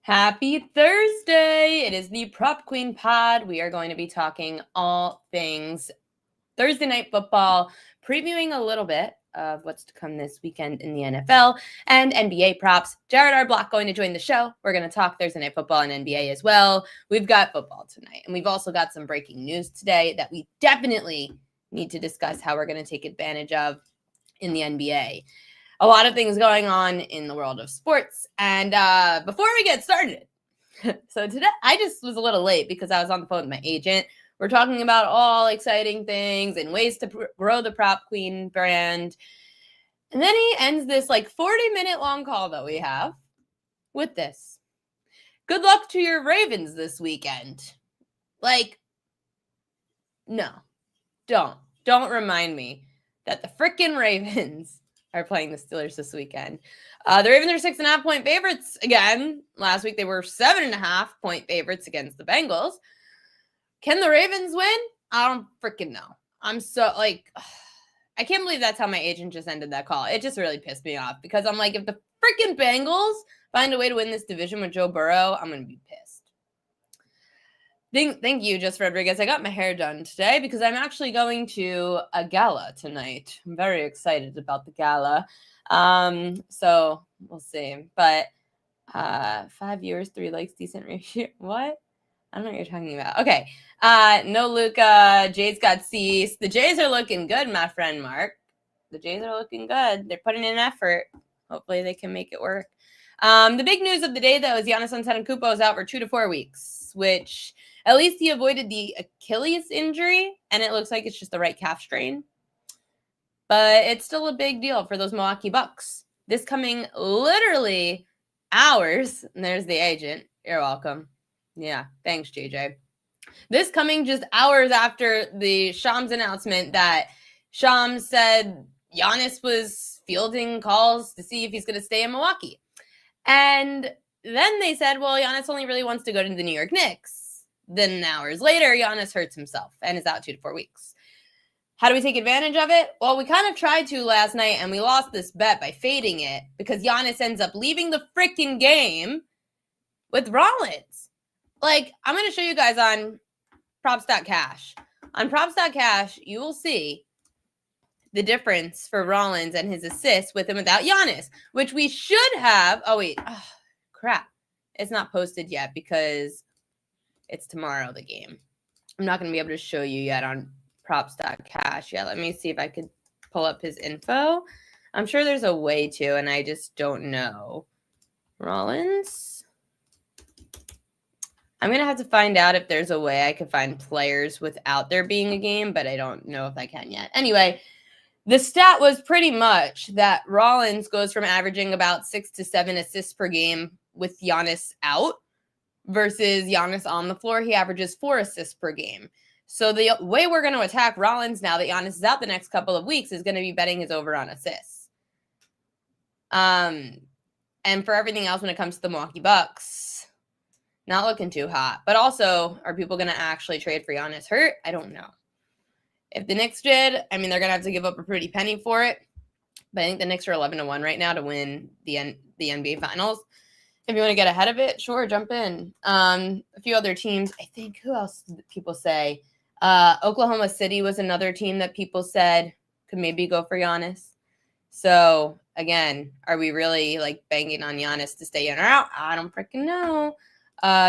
Happy Thursday! It is the Prop Queen Pod. We are going to be talking all things Thursday night football, previewing a little bit of what's to come this weekend in the NFL and NBA props. Jared R. Block going to join the show. We're going to talk Thursday night football and NBA as well. We've got football tonight, and we've also got some breaking news today that we definitely need to discuss how we're going to take advantage of in the NBA. A lot of things going on in the world of sports. And before we get started, so today I just was a little late because I was on the phone with my agent. We're talking about all exciting things and ways to grow the Prop Queen brand. And then he ends this 40-minute long call that we have with this. Good luck to your Ravens this weekend. No, don't remind me that the frickin' Ravens are playing the Steelers this weekend. The Ravens are 6.5-point favorites again. Last week they were 7.5-point favorites against the Bengals. Can the Ravens win? I don't freaking know. I'm so I can't believe that's how my agent just ended that call. It just really pissed me off because I'm like, if the freaking Bengals find a way to win this division with Joe Burrow, I'm going to be pissed. Thank you, Just Rodriguez. I got my hair done today because I'm actually going to a gala tonight. I'm very excited about the gala. So we'll see. But 5 years, 3 likes, decent ratio. What? I don't know what you're talking about. Okay. No Luca. Jays got ceased. The Jays are looking good, my friend Mark. The Jays are looking good. They're putting in effort. Hopefully they can make it work. The big news of the day, though, is Giannis Antetokounmpo is out for 2 to 4 weeks, which at least he avoided the Achilles injury, and it looks like it's just the right calf strain. But it's still a big deal for those Milwaukee Bucks. This coming literally hours, and there's the agent. You're welcome. Yeah, thanks, JJ. This coming just hours after the Shams announcement that Shams said Giannis was fielding calls to see if he's going to stay in Milwaukee. And then they said, well, Giannis only really wants to go to the New York Knicks. Then hours later, Giannis hurts himself and is out 2 to 4 weeks. How do we take advantage of it? Well, we kind of tried to last night, and we lost this bet by fading it because Giannis ends up leaving the freaking game with Rollins. I'm going to show you guys on props.cash. On props.cash, you will see the difference for Rollins and his assists with and without Giannis, which we should have. Oh, wait. Oh, crap. It's not posted yet because it's tomorrow, the game. I'm not going to be able to show you yet on props.cash yet. Let me see if I could pull up his info. I'm sure there's a way to, and I just don't know. Rollins. I'm going to have to find out if there's a way I could find players without there being a game, but I don't know if I can yet. Anyway, the stat was pretty much that Rollins goes from averaging about 6 to 7 assists per game with Giannis out versus Giannis on the floor. He averages 4 assists per game. So the way we're going to attack Rollins now that Giannis is out the next couple of weeks is going to be betting his over on assists. And for everything else when it comes to the Milwaukee Bucks, not looking too hot. But also, are people going to actually trade for Giannis hurt? I don't know. If the Knicks did, they're going to have to give up a pretty penny for it. But I think the Knicks are 11-1 right now to win the NBA Finals. If you want to get ahead of it, sure, jump in. A few other teams. I think, who else did people say? Oklahoma City was another team that people said could maybe go for Giannis. So, again, are we really banging on Giannis to stay in or out? I don't freaking know.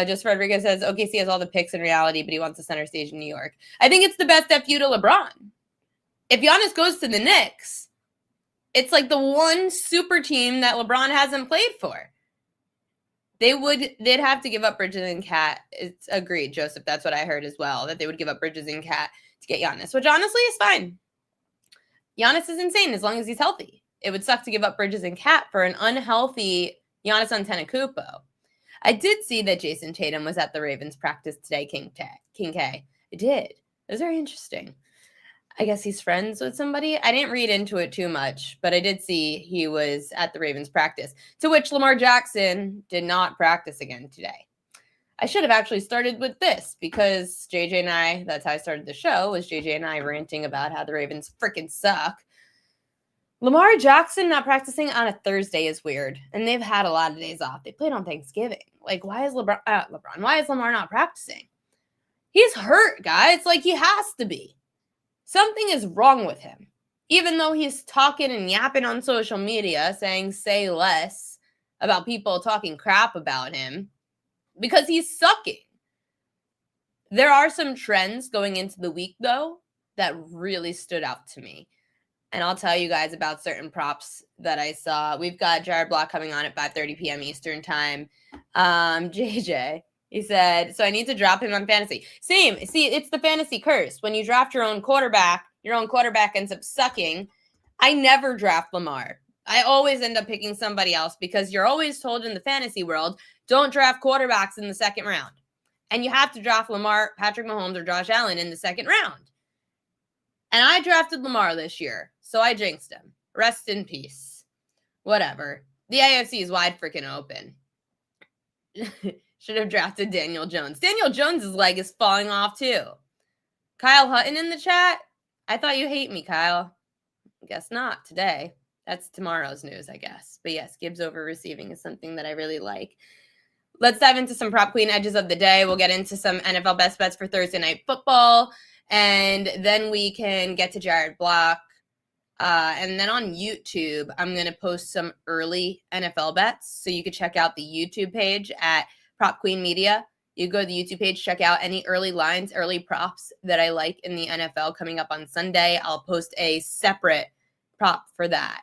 Just Rodriguez says, OKC has all the picks in reality, but he wants the center stage in New York. I think it's the best FU to LeBron. If Giannis goes to the Knicks, it's the one super team that LeBron hasn't played for. They'd have to give up Bridges and Cat. It's agreed, Joseph. That's what I heard as well, that they would give up Bridges and Cat to get Giannis, which honestly is fine. Giannis is insane as long as he's healthy. It would suck to give up Bridges and Cat for an unhealthy Giannis Antetokounmpo. I did see that Jason Tatum was at the Ravens practice today, King K. I did. It was very interesting. I guess he's friends with somebody. I didn't read into it too much, but I did see he was at the Ravens practice, to which Lamar Jackson did not practice again today. I should have actually started with this because JJ and I, that's how I started the show, was JJ and I ranting about how the Ravens freaking suck. Lamar Jackson not practicing on a Thursday is weird, and they've had a lot of days off. They played on Thanksgiving. Like, why is why is Lamar not practicing? He's hurt, guys. Like, he has to be. Something is wrong with him. Even though he's talking and yapping on social media, saying say less about people talking crap about him, because he's sucking. There are some trends going into the week, though, that really stood out to me. And I'll tell you guys about certain props that I saw. We've got Jared Block coming on at 5:30 p.m. Eastern time. JJ, he said, so I need to drop him on fantasy. Same. See, it's the fantasy curse. When you draft your own quarterback ends up sucking. I never draft Lamar. I always end up picking somebody else because you're always told in the fantasy world, don't draft quarterbacks in the second round. And you have to draft Lamar, Patrick Mahomes, or Josh Allen in the second round. And I drafted Lamar this year, so I jinxed him. Rest in peace. Whatever. The AFC is wide freaking open. Should have drafted Daniel Jones. Daniel Jones' leg is falling off too. Kyle Hutton in the chat? I thought you hate me, Kyle. Guess not today. That's tomorrow's news, I guess. But yes, Gibbs over receiving is something that I really like. Let's dive into some prop queen edges of the day. We'll get into some NFL best bets for Thursday Night Football. And then we can get to Jared Block. And then on YouTube, I'm going to post some early NFL bets. So you can check out the YouTube page at Prop Queen Media. You go to the YouTube page, check out any early lines, early props that I like in the NFL coming up on Sunday. I'll post a separate prop for that.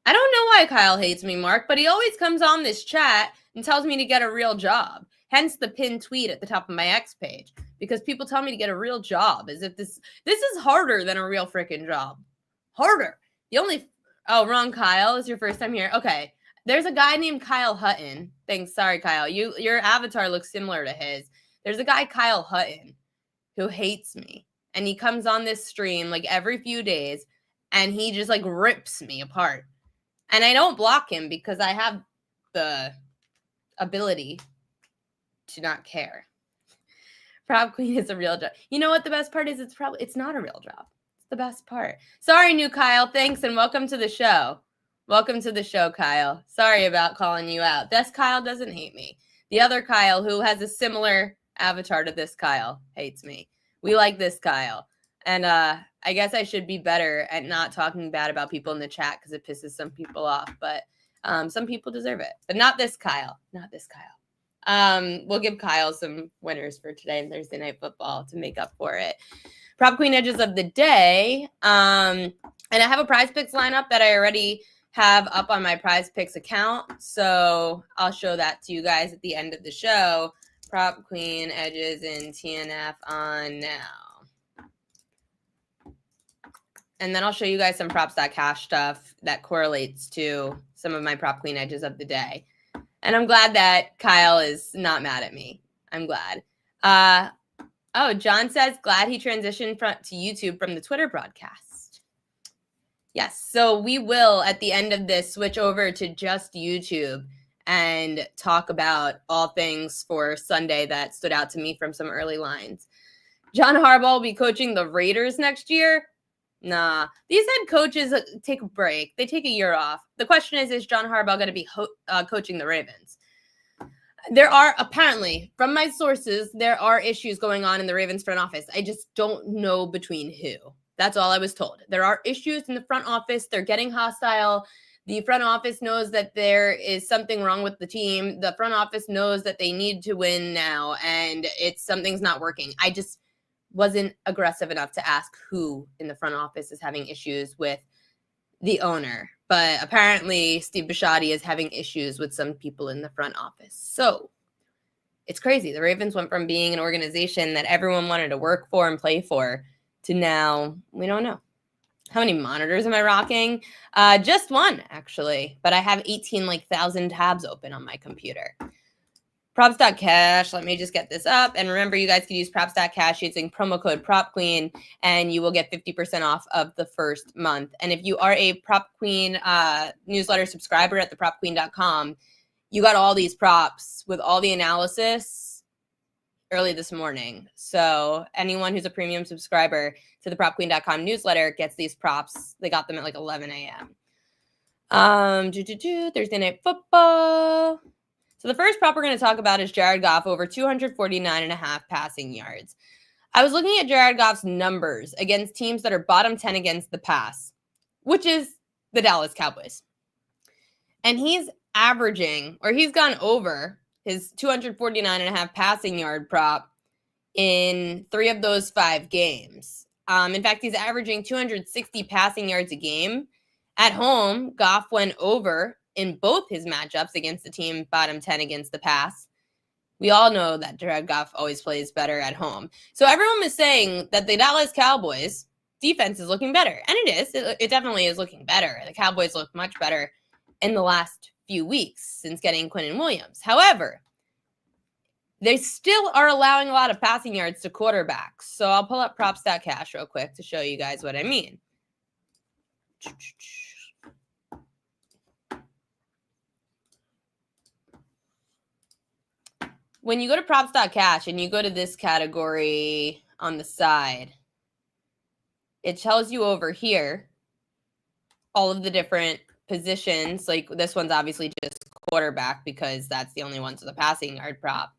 I don't know why Kyle hates me, Mark, but he always comes on this chat and tells me to get a real job. Hence the pinned tweet at the top of my X page. Because people tell me to get a real job as if this is harder than a real freaking job. Harder. Wrong Kyle. Is your first time here? Okay. There's a guy named Kyle Hutton. Thanks. Sorry, Kyle. Your avatar looks similar to his. There's a guy, Kyle Hutton, who hates me. And he comes on this stream like every few days and he just like rips me apart. And I don't block him because I have the ability to not care. Prop queen is a real job. You know what the best part is? It's not a real job. It's the best part. Sorry, new Kyle. Thanks and welcome to the show. Welcome to the show, Kyle. Sorry about calling you out. This Kyle doesn't hate me. The other Kyle, who has a similar avatar to this Kyle, hates me. We like this Kyle. And I guess I should be better at not talking bad about people in the chat because it pisses some people off. But some people deserve it. But not this Kyle. Not this Kyle. We'll give Kyle some winners for today and Thursday Night Football to make up for it. Prop Queen Edges of the day. And I have a Prize Picks lineup that I already have up on my Prize Picks account. So I'll show that to you guys at the end of the show. Prop Queen Edges in TNF on now. And then I'll show you guys some props.cash stuff that correlates to some of my Prop Queen Edges of the day. And I'm glad that Kyle is not mad at me. I'm glad. John says, glad he transitioned to YouTube from the Twitter broadcast. Yes, so we will, at the end of this, switch over to just YouTube and talk about all things for Sunday that stood out to me from some early lines. John Harbaugh will be coaching the Raiders next year. Nah, these head coaches take a break. They take a year off. The question is John Harbaugh going to be coaching the Ravens? There are, apparently, from my sources, there are issues going on in the Ravens front office. I just don't know between who. That's all I was told. There are issues in the front office. They're getting hostile. The front office knows that there is something wrong with the team. The front office knows that they need to win now, and something's not working. I just wasn't aggressive enough to ask who in the front office is having issues with the owner. But apparently Steve Bisciotti is having issues with some people in the front office. So it's crazy. The Ravens went from being an organization that everyone wanted to work for and play for to now, we don't know. How many monitors am I rocking? Just one, actually. But I have 18,000 tabs open on my computer. Props.cash. Let me just get this up. And remember, you guys can use props.cash using promo code PropQueen, and you will get 50% off of the first month. And if you are a Prop Queen newsletter subscriber at thepropqueen.com, you got all these props with all the analysis early this morning. So anyone who's a premium subscriber to the propqueen.com newsletter gets these props. They got them at 11 a.m. Thursday Night Football. So the first prop we're going to talk about is Jared Goff over 249.5 passing yards. I was looking at Jared Goff's numbers against teams that are bottom 10 against the pass, which is the Dallas Cowboys. And he's averaging, or he's gone over his 249.5 passing yard prop in 3 of those 5 games. In fact, he's averaging 260 passing yards a game. At home, Goff went over in both his matchups against the team bottom 10 against the pass. We all know that Jared Goff always plays better at home. So everyone was saying that the Dallas Cowboys defense is looking better. And it is. It definitely is looking better. The Cowboys look much better in the last few weeks since getting Quinnen Williams. However, they still are allowing a lot of passing yards to quarterbacks. So I'll pull up Props.cash real quick to show you guys what I mean. When you go to Props.cash and you go to this category on the side, it tells you over here all of the different positions. Like this one's obviously just quarterback because that's the only ones with a passing yard prop.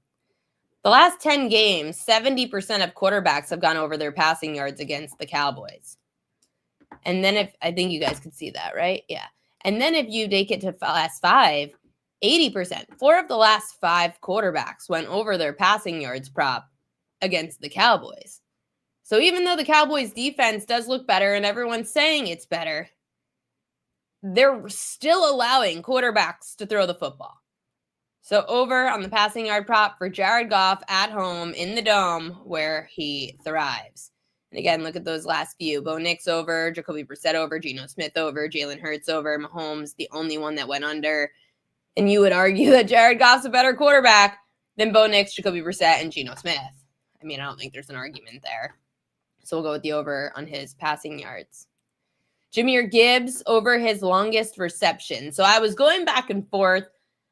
The last 10 games, 70% of quarterbacks have gone over their passing yards against the Cowboys. And then if, I think you guys could see that, right? Yeah. And then if you take it to last 5, 80%, 4 of the last 5 quarterbacks went over their passing yards prop against the Cowboys. So even though the Cowboys defense does look better and everyone's saying it's better, they're still allowing quarterbacks to throw the football. So over on the passing yard prop for Jared Goff at home in the Dome where he thrives. And again, look at those last few. Bo Nix over, Jacoby Brissett over, Geno Smith over, Jalen Hurts over, Mahomes, the only one that went under. And you would argue that Jared Goff's a better quarterback than Bo Nix, Jacoby Brissett, and Geno Smith. I mean, I don't think there's an argument there. So we'll go with the over on his passing yards. Jahmyr Gibbs over his longest reception. So I was going back and forth.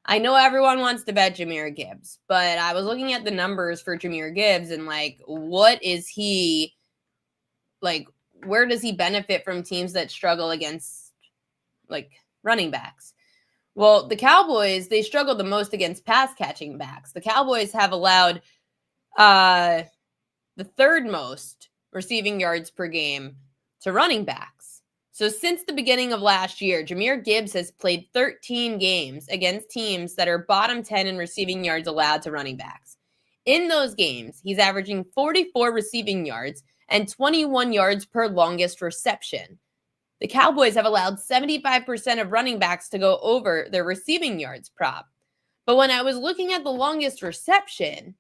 I know everyone wants to bet Jahmyr Gibbs, but I was looking at the numbers for Jahmyr Gibbs and like, what is he, like, where does he benefit from teams that struggle against like running backs? Well, the Cowboys, they struggle the most against pass catching backs. The Cowboys have allowed the 3rd most receiving yards per game to running backs. So since the beginning of last year, Jahmyr Gibbs has played 13 games against teams that are bottom 10 in receiving yards allowed to running backs. In those games, he's averaging 44 receiving yards and 21 yards per longest reception. The Cowboys have allowed 75% of running backs to go over their receiving yards prop. But when I was looking at the longest reception,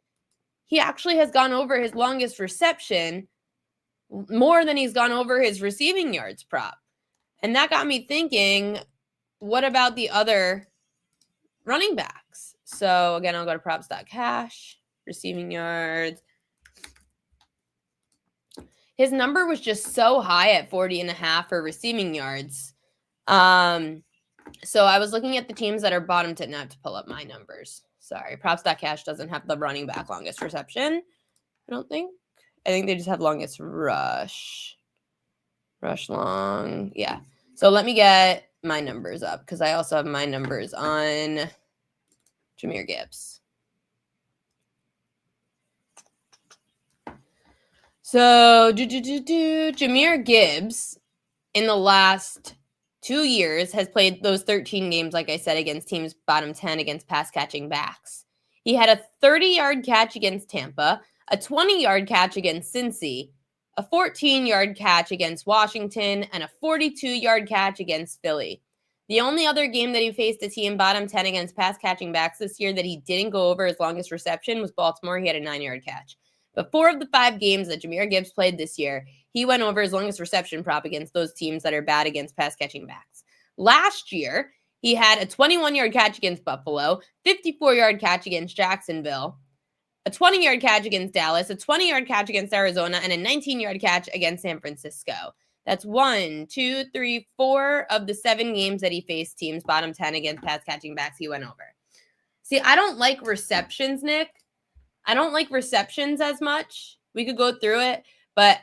he actually has gone over his longest reception more than he's gone over his receiving yards prop. And that got me thinking, what about the other running backs? So again, I'll go to props.cash, receiving yards. His number was just so high at 40.5 for receiving yards. So I was looking at the teams that are bottom 10. Now I have to pull up my numbers. Sorry, props.cash doesn't have the running back longest reception. I don't think. I think they just have longest rush. Rush long. Yeah. So let me get my numbers up because I also have my numbers on Jahmyr Gibbs. So Jahmyr Gibbs in the last 2 years has played those 13 games, like I said, against teams bottom 10 against pass catching backs. He had a 30-yard catch against Tampa, a 20-yard catch against Cincy, a 14-yard catch against Washington, and a 42-yard catch against Philly. The only other game that he faced a team bottom 10 against pass catching backs this year that he didn't go over his longest reception was Baltimore. He had a 9-yard catch. But 4 of the 5 games that Jahmyr Gibbs played this year, he went over his longest reception prop against those teams that are bad against pass catching backs. Last year, he had a 21-yard catch against Buffalo, 54-yard catch against Jacksonville, a 20-yard catch against Dallas, a 20-yard catch against Arizona, and a 19-yard catch against San Francisco. That's 1, 2, 3, 4 of the 7 games that he faced teams bottom 10 against pass catching backs he went over. See, I don't like receptions, Nick. I don't like receptions as much. We could go through it, but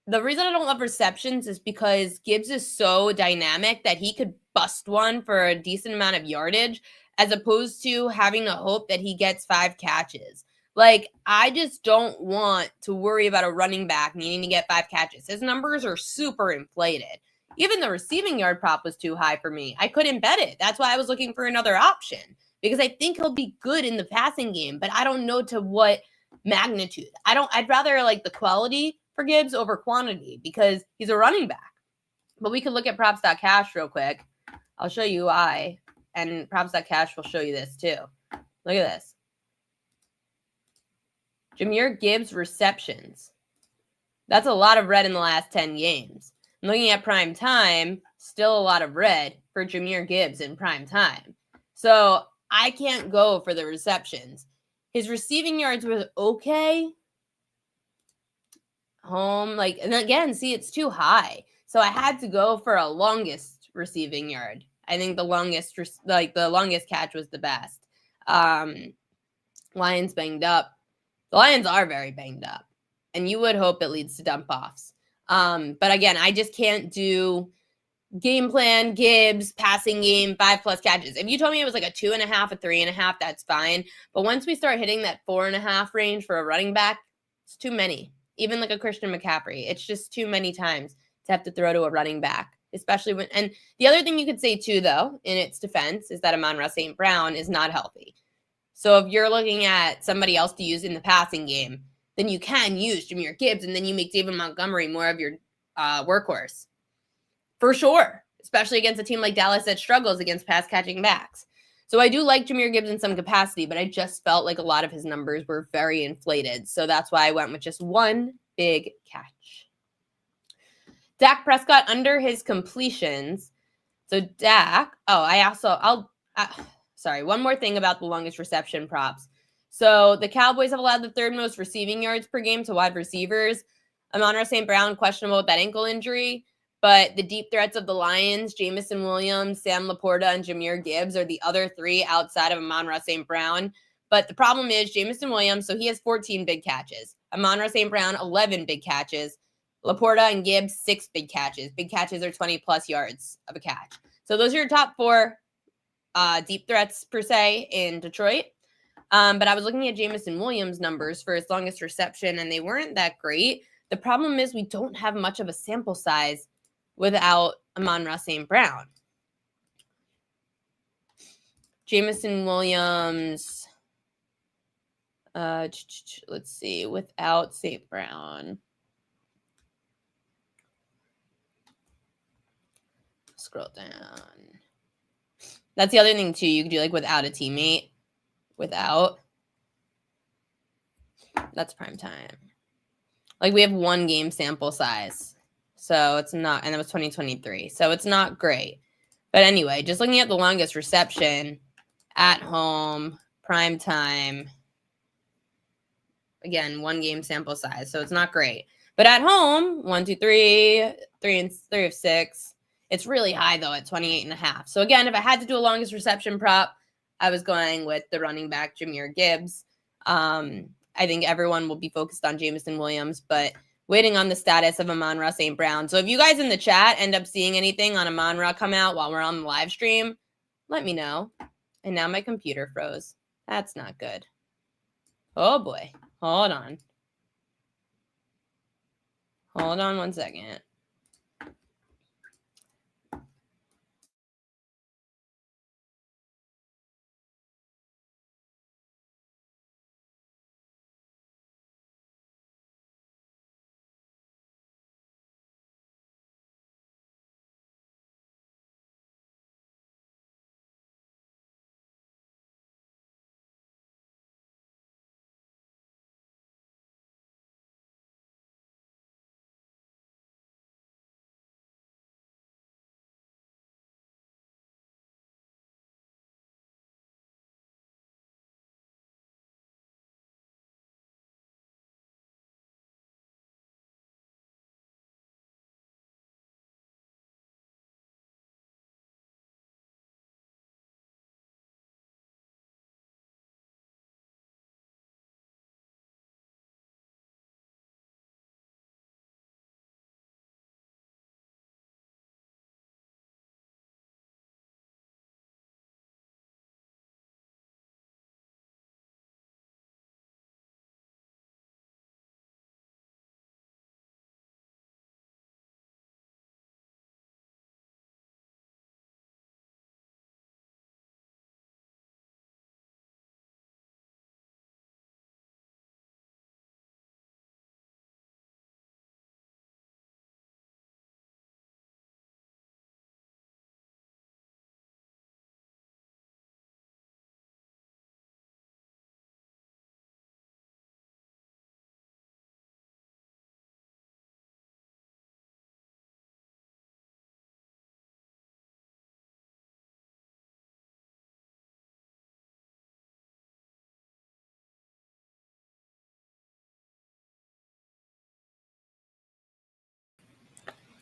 the reason I don't love receptions is because Gibbs is so dynamic that he could bust one for a decent amount of yardage, as opposed to having to hope that he gets 5 catches. Like, I just don't want to worry about a running back needing to get 5 catches. His numbers are super inflated. Even the receiving yard prop was too high for me. I couldn't bet it. That's why I was looking for another option, because I think he'll be good in the passing game, but I don't know to what magnitude. I'd rather like the quality for Gibbs over quantity because he's a running back. But we could look at props.cash real quick. I'll show you why. And props.cash will show you this too. Look at this. Jahmyr Gibbs receptions. That's a lot of red in the last 10 games. I'm looking at prime time, still a lot of red for Jahmyr Gibbs in prime time. So I can't go for the receptions. His receiving yards was okay. Home, like, and again, see, it's too high. So I had to go for a longest receiving yard. I think the longest catch was the best. Lions banged up. The Lions are very banged up, and you would hope it leads to dump offs. But again, I just can't do game plan, Gibbs, passing game, 5+ catches. If you told me it was like a 2.5, a 3.5, that's fine. But once we start hitting that 4.5 range for a running back, it's too many. Even like a Christian McCaffrey, it's just too many times to have to throw to a running back, especially when. And the other thing you could say too, though, in its defense, is that Amon-Ra St. Brown is not healthy. So if you're looking at somebody else to use in the passing game, then you can use Jahmyr Gibbs, and then you make David Montgomery more of your workhorse. For sure, especially against a team like Dallas that struggles against pass-catching backs. So I do like Jahmyr Gibbs in some capacity, but I just felt like a lot of his numbers were very inflated. So that's why I went with just one big catch. Dak Prescott under his completions. So Dak, sorry, one more thing about the longest reception props. So the Cowboys have allowed the 3rd most receiving yards per game to wide receivers. Amon-Ra St. Brown, questionable with that ankle injury. But the deep threats of the Lions, Jameson Williams, Sam Laporta, and Jahmyr Gibbs are the other 3 outside of Amon-Ra St. Brown. But the problem is Jameson Williams, so he has 14 big catches. Amon-Ra St. Brown, 11 big catches. Laporta and Gibbs, 6 big catches. Big catches are 20+ yards of a catch. So those are your top 4 deep threats, per se, in Detroit. But I was looking at Jameson Williams' numbers for his longest reception, and they weren't that great. The problem is we don't have much of a sample size without Amon-Ra St. Brown. Jameson Williams, let's see, without St. Brown. Scroll down. That's the other thing, too. You could do, like, without a teammate. Without. That's prime time. Like, we have 1 game sample size. So it's not, and that was 2023. So it's not great. But anyway, just looking at the longest reception at home, prime time. Again, 1 game sample size. So it's not great. But at home, 1, 2, 3, 3 of 6. It's really high, though, at 28.5. So again, if I had to do a longest reception prop, I was going with the running back, Jahmyr Gibbs. I think everyone will be focused on Jameson Williams, but waiting on the status of Amon-Ra St. Brown. So if you guys in the chat end up seeing anything on Amon-Ra come out while we're on the live stream, let me know. And now my computer froze. That's not good. Oh, boy. Hold on. Hold on 1 second.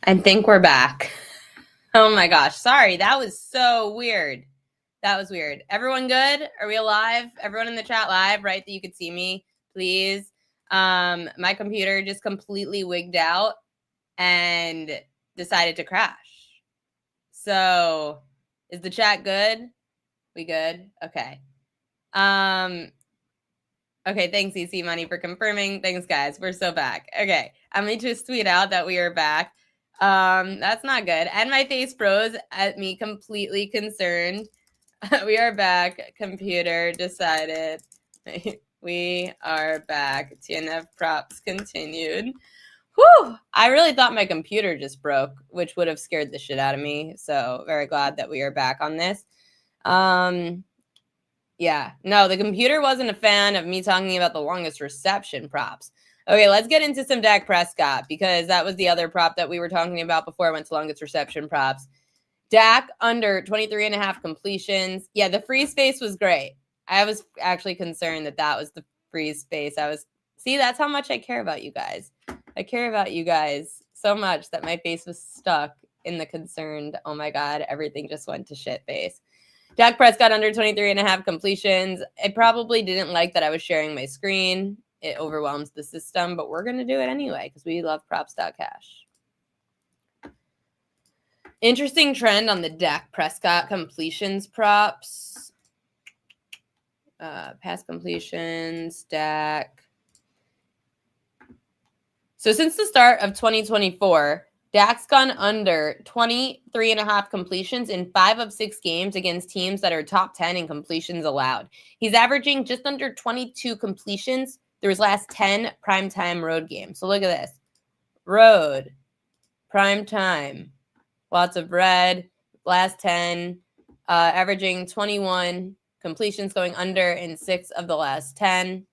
I think we're back. Oh my gosh. Sorry. That was so weird. That was weird. Everyone good? Are we alive? Everyone in the chat live, right? That you could see me, please. My computer just completely wigged out and decided to crash. So is the chat good? We good? Okay. Okay, thanks, EC Money, for confirming. Thanks, guys. We're so back. Okay, I'm going to just tweet out that we are back. That's not good. And my face froze at me, completely concerned. We are back. Computer decided. We are back. TNF props continued. Whew! I really thought my computer just broke, which would have scared the shit out of me. So very glad that we are back on this. Yeah, no, the computer wasn't a fan of me talking about the longest reception props. Okay, let's get into some Dak Prescott, because that was the other prop that we were talking about before I went to longest reception props. Dak under 23.5 completions. Yeah, the free space was great. I was actually concerned that that was the free space. See, that's how much I care about you guys. I care about you guys so much that my face was stuck in the concerned, oh my God, everything just went to shit face. Dak Prescott under 23.5 completions. I probably didn't like that I was sharing my screen. It overwhelms the system, but we're going to do it anyway because we love props.cash. Interesting trend on the Dak Prescott completions props. Pass completions, Dak. So since the start of 2024, Dak's gone under 23.5 completions in 5 of 6 games against teams that are top 10 in completions allowed. He's averaging just under 22 completions through his last 10 primetime road games. So look at this. Road, primetime, lots of red, last 10, averaging 21 completions going under in 6 of the last 10.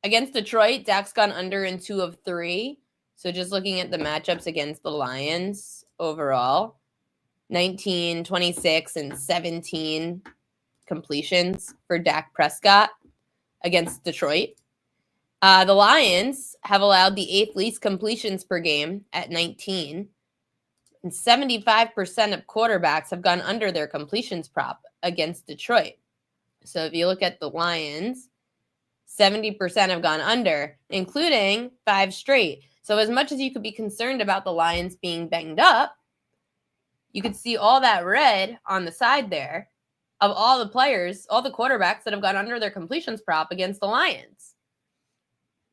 Against Detroit, Dak's gone under in 2 of 3. So just looking at the matchups against the Lions overall, 19, 26, and 17 completions for Dak Prescott against Detroit. The Lions have allowed the 8th least completions per game at 19. And 75% of quarterbacks have gone under their completions prop against Detroit. So if you look at the Lions, 70% have gone under, including 5 straight. So as much as you could be concerned about the Lions being banged up, you could see all that red on the side there of all the players, all the quarterbacks that have gone under their completions prop against the Lions.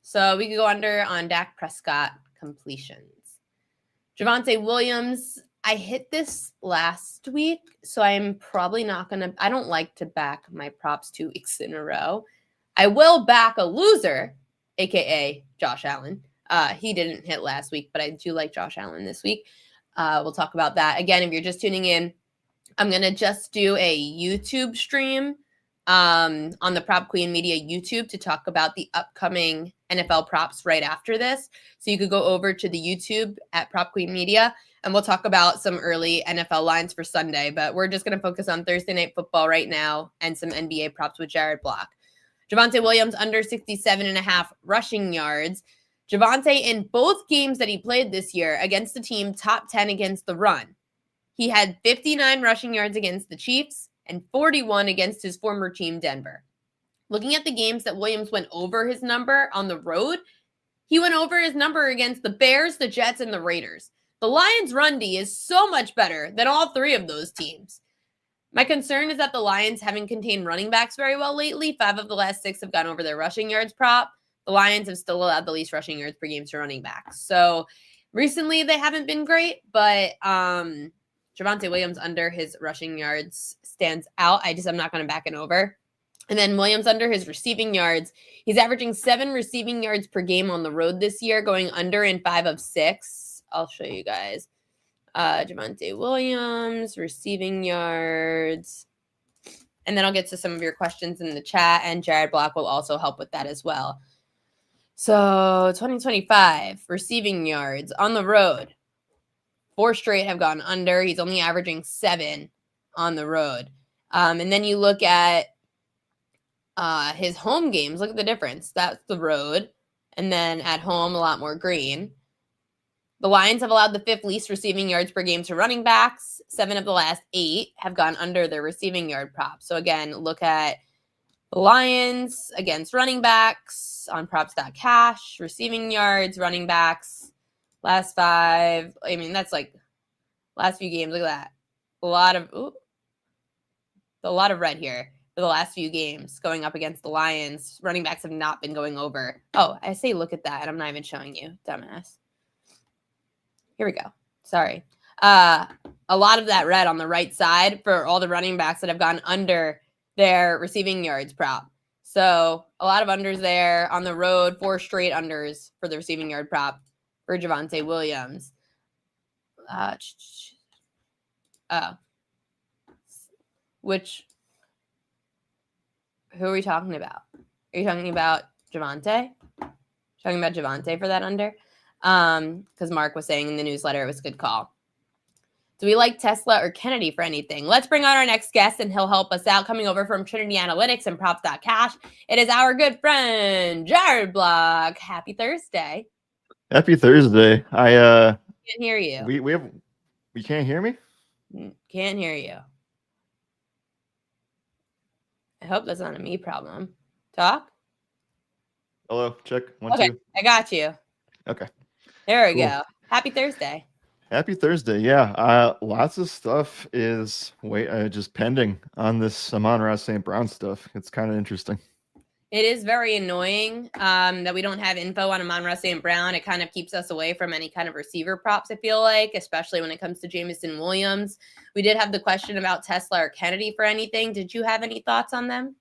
So we could go under on Dak Prescott completions. Javonte Williams, I hit this last week, so I'm probably not going to, I don't like to back my props 2 weeks in a row. I will back a loser, aka Josh Allen. He didn't hit last week, but I do like Josh Allen this week. We'll talk about that. Again, if you're just tuning in, I'm going to just do a YouTube stream on the Prop Queen Media YouTube to talk about the upcoming NFL props right after this. So you could go over to the YouTube at Prop Queen Media, and we'll talk about some early NFL lines for Sunday. But we're just going to focus on Thursday Night Football right now and some NBA props with Jared Block. Javonte Williams under 67.5 rushing yards. Javonte, in both games that he played this year against the team top 10 against the run, he had 59 rushing yards against the Chiefs and 41 against his former team, Denver. Looking at the games that Williams went over his number on the road, he went over his number against the Bears, the Jets, and the Raiders. The Lions' run D is so much better than all 3 of those teams. My concern is that the Lions haven't contained running backs very well lately. 5 of the last 6 have gone over their rushing yards prop. The Lions have still allowed the least rushing yards per game to running backs. So recently they haven't been great, but Javonte Williams under his rushing yards stands out. I'm not going to back it over. And then Williams under his receiving yards. He's averaging 7 receiving yards per game on the road this year, going under in 5 of 6. I'll show you guys. Javonte Williams, receiving yards. And then I'll get to some of your questions in the chat, and Jared Block will also help with that as well. So 2025, receiving yards on the road. 4 straight have gone under. He's only averaging 7 on the road. And then you look at his home games. Look at the difference. That's the road. And then at home, a lot more green. The Lions have allowed the 5th least receiving yards per game to running backs. 7 of the last 8 have gone under their receiving yard prop. So again, look at the Lions against running backs on props.cash, receiving yards, running backs, last 5. I mean, that's like last few games. Look at that. A lot of red here for the last few games going up against the Lions. Running backs have not been going over. Oh, I say look at that, and I'm not even showing you, dumbass. Here we go. Sorry. A lot of that red on the right side for all the running backs that have gone under their receiving yards prop. So a lot of unders there on the road, 4 straight unders for the receiving yard prop for Javonte Williams. Who are we talking about? Are you talking about Javonte? Talking about Javonte for that under? Because Mark was saying in the newsletter it was a good call. Do we like Tesla or Kennedy for anything? Let's bring on our next guest, and he'll help us out. Coming over from Trinity Analytics and Props.cash, it is our good friend, Jared Block. Happy Thursday. Happy Thursday. Can't hear you. We can't hear me? Can't hear you. I hope that's not a me problem. Talk? Hello, check. 1, okay, 2. I got you. Okay. There we go. Happy Thursday. Happy Thursday. Yeah. Lots of stuff is just pending on this Amon-Ra St. Brown stuff. It's kind of interesting. It is very annoying that we don't have info on Amon-Ra St. Brown. It kind of keeps us away from any kind of receiver props, I feel like, especially when it comes to Jameson Williams. We did have the question about Tesla or Kennedy for anything. Did you have any thoughts on them?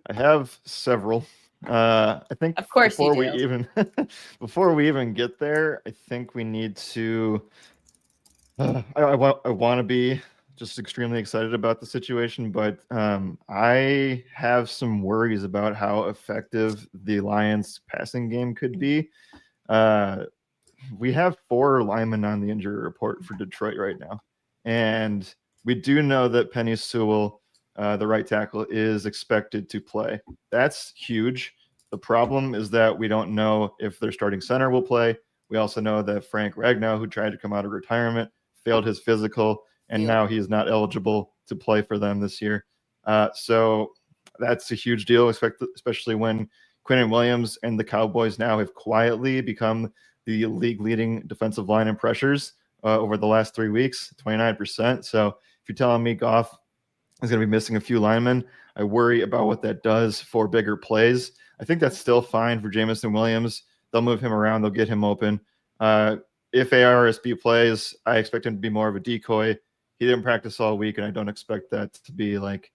I have several. I think of course before we even get there, I think we need to. I want to be just extremely excited about the situation, but I have some worries about how effective the Lions passing game could be. We have 4 linemen on the injury report for Detroit right now, and we do know that Penei Sewell, the right tackle, is expected to play. That's huge. The problem is that we don't know if their starting center will play. We also know that Frank Ragnow, who tried to come out of retirement, failed his physical, and now he's not eligible to play for them this year. So that's a huge deal, especially when Quinnen Williams and the Cowboys now have quietly become the league-leading defensive line in pressures over the last 3 weeks, 29%. So if you're telling me Goff is going to be missing a few linemen, I worry about what that does for bigger plays. I think that's still fine for Jameson Williams. They'll move him around. They'll get him open. If ARSB plays, I expect him to be more of a decoy. He didn't practice all week, and I don't expect that to be like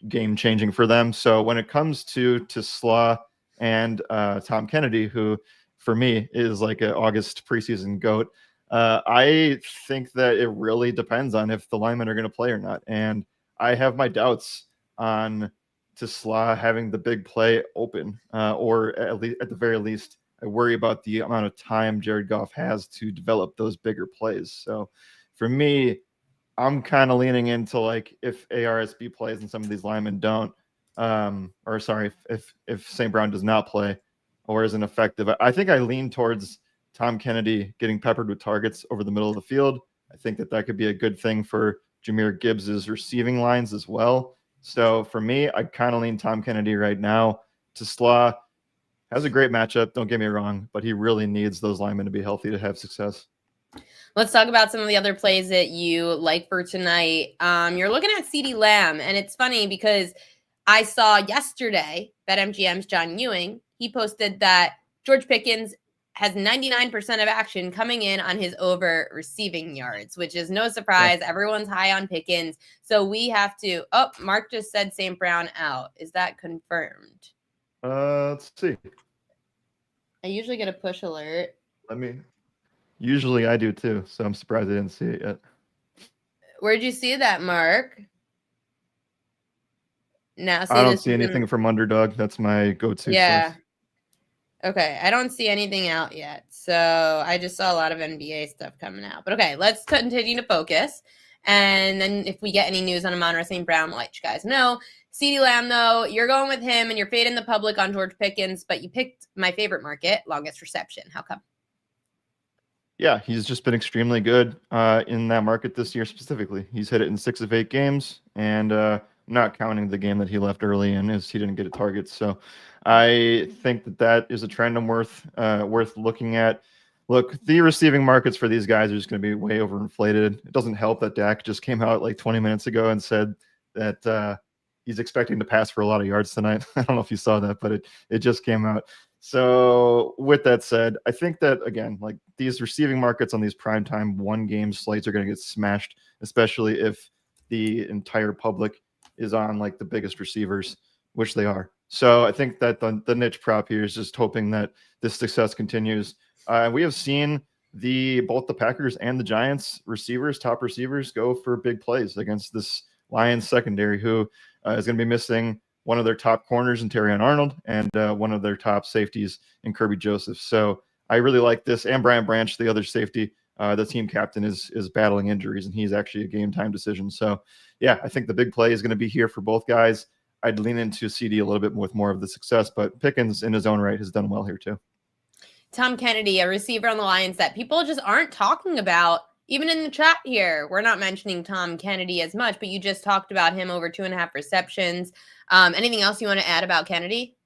game-changing for them. So when it comes to Slaw and Tom Kennedy, who for me is like an August preseason GOAT, I think that it really depends on if the linemen are going to play or not. And I have my doubts on Slaw having the big play open, or at the very least, I worry about the amount of time Jared Goff has to develop those bigger plays. So for me, I'm kind of leaning into like if ARSB plays and some of these linemen don't, if St. Brown does not play or isn't effective, I think I lean towards Tom Kennedy getting peppered with targets over the middle of the field. I think that could be a good thing for Jahmyr Gibbs's receiving lines as well. So for me, I kind of lean Tom Kennedy right now. Slaw has a great matchup, don't get me wrong, but he really needs those linemen to be healthy to have success. Let's talk about some of the other plays that you like for tonight. You're looking at CeeDee Lamb, and it's funny because I saw yesterday that MGM's John Ewing, he posted that George Pickens has 99% of action coming in on his over receiving yards, which is no surprise. Yeah. Everyone's high on Pickens. So we have to, Mark just said St. Brown out. Is that confirmed? Let's see. I usually get a push alert. Usually I do too, so I'm surprised I didn't see it yet. Where'd you see that, Mark? Now, I don't see anything from Underdog. That's my go-to source. Okay, I don't see anything out yet. So I just saw a lot of NBA stuff coming out. But okay, let's continue to focus. And then if we get any news on Amon-Ra St. Brown, we'll let you guys know. CeeDee Lamb, though, you're going with him and you're fading the public on George Pickens, but you picked my favorite market, longest reception. How come? Yeah, he's just been extremely good in that market this year specifically. He's hit it in 6 of 8 games, and not counting the game that he left early in, is he didn't get a target. So I think that that is a trend I'm worth looking at. Look, the receiving markets for these guys are just going to be way overinflated. It doesn't help that Dak just came out like 20 minutes ago and said that he's expecting to pass for a lot of yards tonight. I don't know if you saw that, but it just came out. So with that said, I think that again, like these receiving markets on these primetime 1 game slates are going to get smashed, especially if the entire public is on like the biggest receivers, which they are. So I think that the niche prop here is just hoping that this success continues. We have seen both the Packers and the Giants receivers, top receivers, go for big plays against this Lions secondary, who is going to be missing one of their top corners in Terrion Arnold and one of their top safeties in Kirby Joseph. So I really like this. And Brian Branch, the other safety, the team captain, is battling injuries, and he's actually a game time decision. So yeah, I think the big play is going to be here for both guys. I'd lean into CD a little bit with more of the success, but Pickens in his own right has done well here too. Tom Kennedy, a receiver on the Lions that people just aren't talking about. Even in the chat here, we're not mentioning Tom Kennedy as much, but you just talked about him, over 2.5 receptions. Anything else you want to add about Kennedy?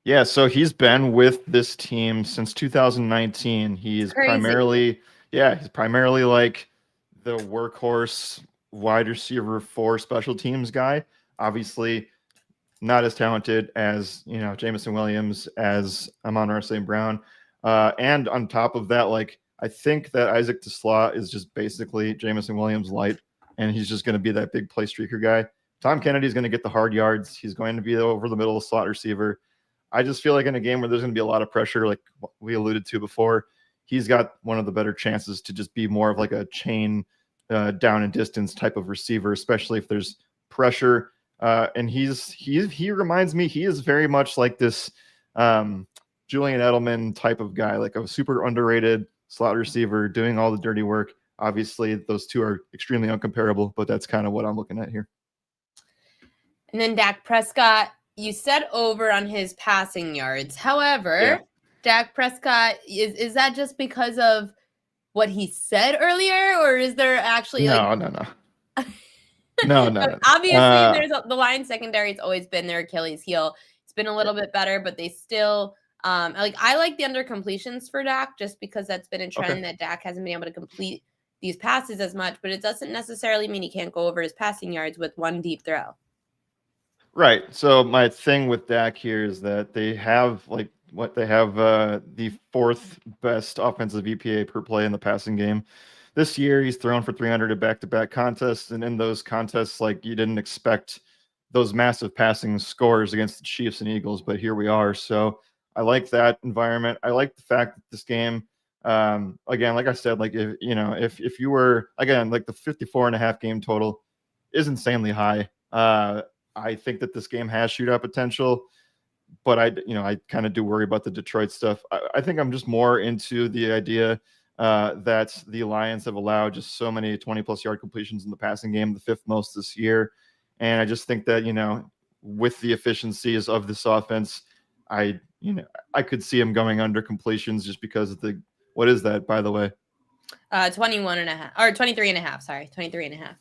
Yeah, so he's been with this team since 2019. He's Crazy. he's primarily like the workhorse wide receiver for special teams guy. Obviously, not as talented as Jameson Williams, as Amon-Ra St. Brown, and on top of that, like I think that Isaac DeSlaw is just basically Jameson Williams light, and he's just going to be that big play streaker guy. Tom Kennedy is going to get the hard yards. He's going to be over the middle of slot receiver. I just feel like in a game where there's going to be a lot of pressure, like we alluded to before, he's got one of the better chances to just be more of like a chain down and distance type of receiver, especially if there's pressure. And he reminds me, he is very much like this Julian Edelman type of guy, like a super underrated slot receiver doing all the dirty work. Obviously, those two are extremely uncomparable, but that's kind of what I'm looking at here. And then Dak Prescott, you said over on his passing yards. However, Dak Prescott, is that just because of what he said earlier, or is there actually No. Obviously, there's the Lions secondary has always been their Achilles heel. It's been a little bit better, but they still I like the under completions for Dak, just because that's been a trend that Dak hasn't been able to complete these passes as much, but it doesn't necessarily mean he can't go over his passing yards with one deep throw. Right. So my thing with Dak here is that they have the fourth best offensive EPA per play in the passing game. This year he's thrown for 300 at back-to-back contests, and in those contests, like, you didn't expect those massive passing scores against the Chiefs and Eagles, but here we are. So I like that environment. I like the fact that this game, again, like I said, like if you were, again, like the 54.5 game total is insanely high. I think that this game has shootout potential, but I kind of do worry about the Detroit stuff. I think I'm just more into the idea that the Lions have allowed just so many 20+ yard completions in the passing game, the fifth most this year. And I just think that, with the efficiencies of this offense, I could see him going under completions just because of what is that, by the way? 21.5 or 23.5. Sorry, 23.5.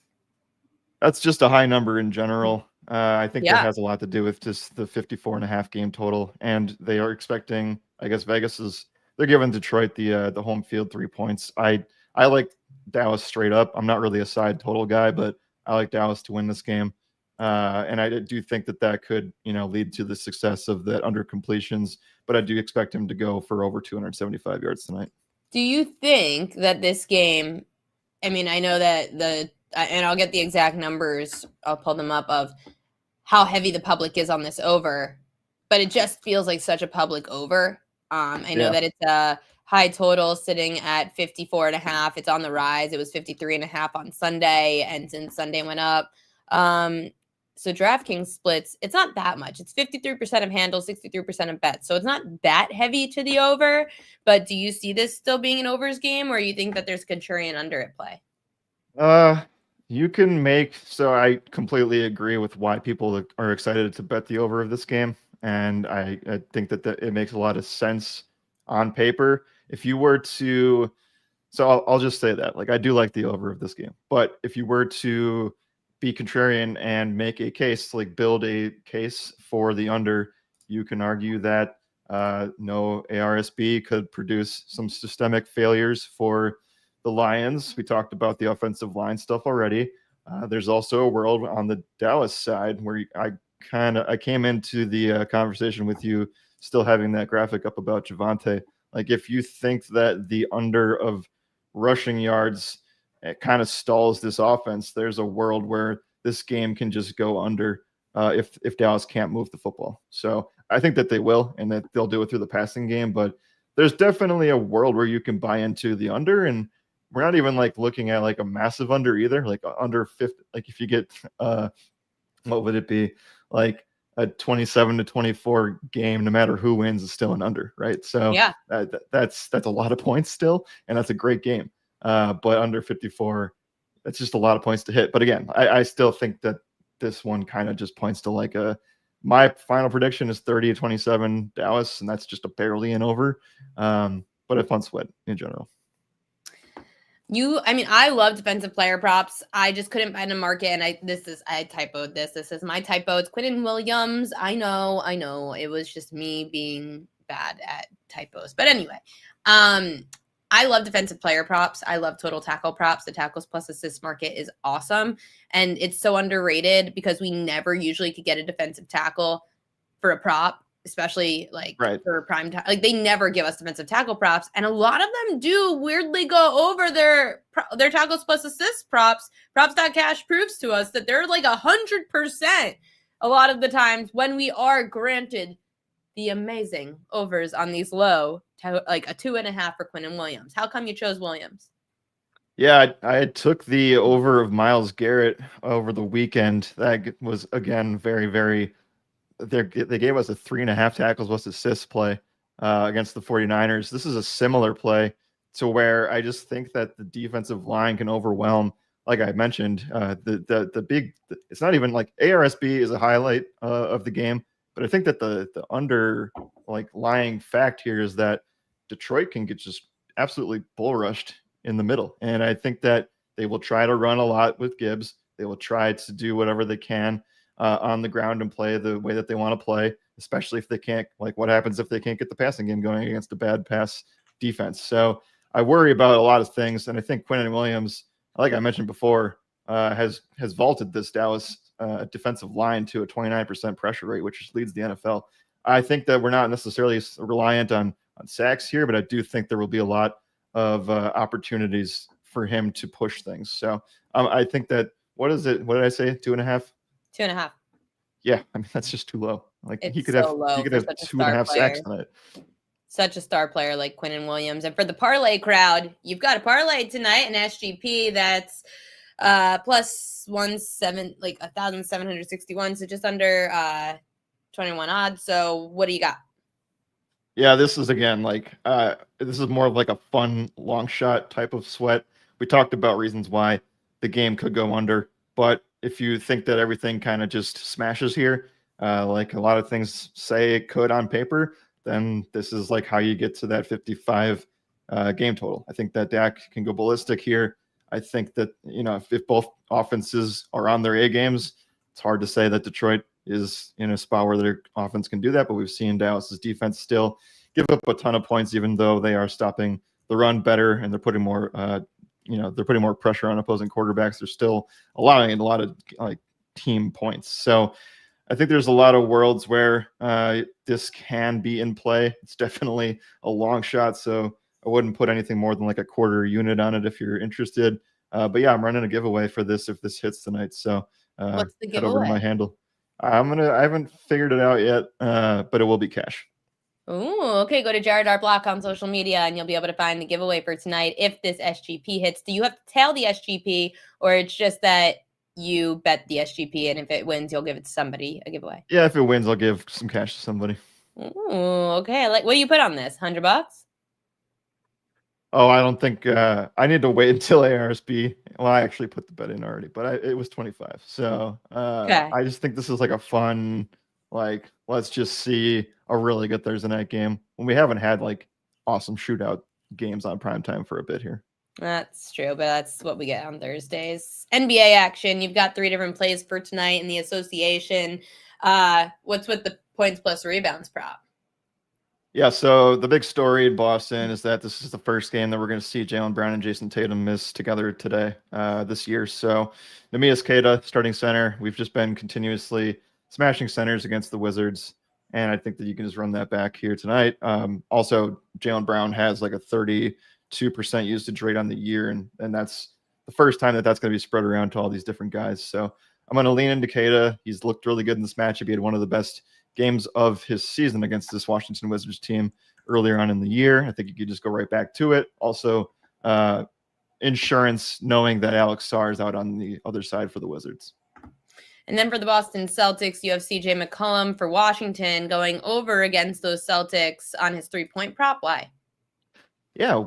That's just a high number in general. I think that Yeah. has a lot to do with just the 54.5 game total. And they are expecting, I guess they're giving Detroit the home field 3 points. I like Dallas straight up. I'm not really a side total guy, but I like Dallas to win this game. And I do think that could, lead to the success of the under completions, but I do expect him to go for over 275 yards tonight. Do you think that this game, I mean, I know that and I'll get the exact numbers, I'll pull them up, of how heavy the public is on this over, but it just feels like such a public over. I know that it's a high total sitting at 54.5. It's on the rise. It was 53.5 on Sunday, and since Sunday went up. So DraftKings splits, it's not that much. It's 53% of handle, 63% of bets. So it's not that heavy to the over, but do you see this still being an overs game, or you think that there's contrarian under at play? You can I completely agree with why people are excited to bet the over of this game. And I think that it makes a lot of sense on paper. If you were to So I'll just say that, like, I do like the over of this game, but if you were to be contrarian and make a case, like build a case for the under, you can argue that no ARSB could produce some systemic failures for the Lions. We talked about the offensive line stuff already. There's also a world on the Dallas side where I came into the conversation with you still having that graphic up about Javonte. Like, if you think that the under of rushing yards, it kind of stalls this offense, there's a world where this game can just go under if Dallas can't move the football. So I think that they will, and that they'll do it through the passing game. But there's definitely a world where you can buy into the under, and we're not even like looking at like a massive under either, like under 50. Like if you get what would it be, like a 27-24 game, no matter who wins, is still an under, right? So Yeah. That's a lot of points still, and that's a great game. But under 54, that's just a lot of points to hit. But again, I still think that this one kind of just points to like my final prediction is 30-27 Dallas, and that's just a barely an over. But a fun sweat in general. I love defensive player props. I just couldn't find a market, and I typoed this. This is my typo. It's Quinnen Williams. I know. It was just me being bad at typos. But anyway, I love defensive player props. I love total tackle props. The tackles plus assists market is awesome, and it's so underrated because we never usually could get a defensive tackle for a prop, especially like for prime time. Like they never give us defensive tackle props, and a lot of them do weirdly go over their tackles plus assists props. Props.cash proves to us that they're like 100% a lot of the times when we are granted the amazing overs on these low, like a 2.5 for Quinnen Williams. How come you chose Williams? Yeah, I took the over of Myles Garrett over the weekend. That was, again, very, very they gave us a 3.5 tackles plus assists play against the 49ers. This is a similar play to where I just think that the defensive line can overwhelm. Like I mentioned, the big, it's not even like ARSB is a highlight of the game, but I think that the under like lying fact here is that Detroit can get just absolutely bull rushed in the middle. And I think that they will try to run a lot with Gibbs. They will try to do whatever they can on the ground and play the way that they want to play, especially if they can't, like what happens if they can't get the passing game going against a bad pass defense. So I worry about a lot of things. And I think Quinnen Williams, like I mentioned before, has vaulted this Dallas defensive line to a 29% pressure rate, which leads the NFL. I think that we're not necessarily reliant on sacks here, but I do think there will be a lot of opportunities for him to push things. So I think that, what is it? What did I say? 2.5? 2.5. Yeah, I mean that's just too low. Like it's he could so have 2.5 sacks tonight. Such a star player like Quinnen Williams. And for the parlay crowd, you've got a parlay tonight, an SGP that's plus 1,761, so just under 21 odds. So what do you got? Yeah, this is again like this is more of like a fun long shot type of sweat. We talked about reasons why the game could go under, but if you think that everything kind of just smashes here, like a lot of things say it could on paper, then this is like how you get to that 55 game total. I think that Dak can go ballistic here. I think that, if both offenses are on their A games, it's hard to say that Detroit is in a spot where their offense can do that, but we've seen Dallas's defense still give up a ton of points, even though they are stopping the run better and they're putting more, they're putting more pressure on opposing quarterbacks. They're still allowing a lot of like team points. So I think there's a lot of worlds where this can be in play. It's definitely a long shot, so I wouldn't put anything more than like a quarter unit on it if you're interested. But yeah, I'm running a giveaway for this if this hits tonight. So what's the giveaway? Head over to my handle. I haven't figured it out yet, but it will be cash. Ooh, okay. Go to Jared R. Block on social media and you'll be able to find the giveaway for tonight if this SGP hits. Do you have to tail the SGP, or it's just that you bet the SGP and if it wins, you'll give it to somebody, a giveaway? Yeah, if it wins, I'll give some cash to somebody. Ooh, okay. What do you put on this? $100? Oh, I don't think I need to wait until ARSB. Well, I actually put the bet in already, but it was 25. So okay. I just think this is like a fun, like, let's just see a really good Thursday night game when we haven't had like awesome shootout games on primetime for a bit here. That's true, but that's what we get on Thursdays. NBA action. You've got 3 different plays for tonight in the association. What's with the points plus rebounds prop? Yeah, so the big story in Boston is that this is the first game that we're going to see Jaylen Brown and Jason Tatum miss together today, this year. So Neemias Queta, starting center. We've just been continuously smashing centers against the Wizards, and I think that you can just run that back here tonight. Also, Jaylen Brown has like a 32% usage rate on the year, and that's the first time that that's going to be spread around to all these different guys. So I'm going to lean into Queta. He's looked really good in this matchup. He had one of the best games of his season against this Washington Wizards team earlier on in the year. I think you could just go right back to it. Also, insurance knowing that Alex Sarr is out on the other side for the Wizards. And then for the Boston Celtics, you have CJ McCollum for Washington going over against those Celtics on his 3-point prop. Why? Yeah,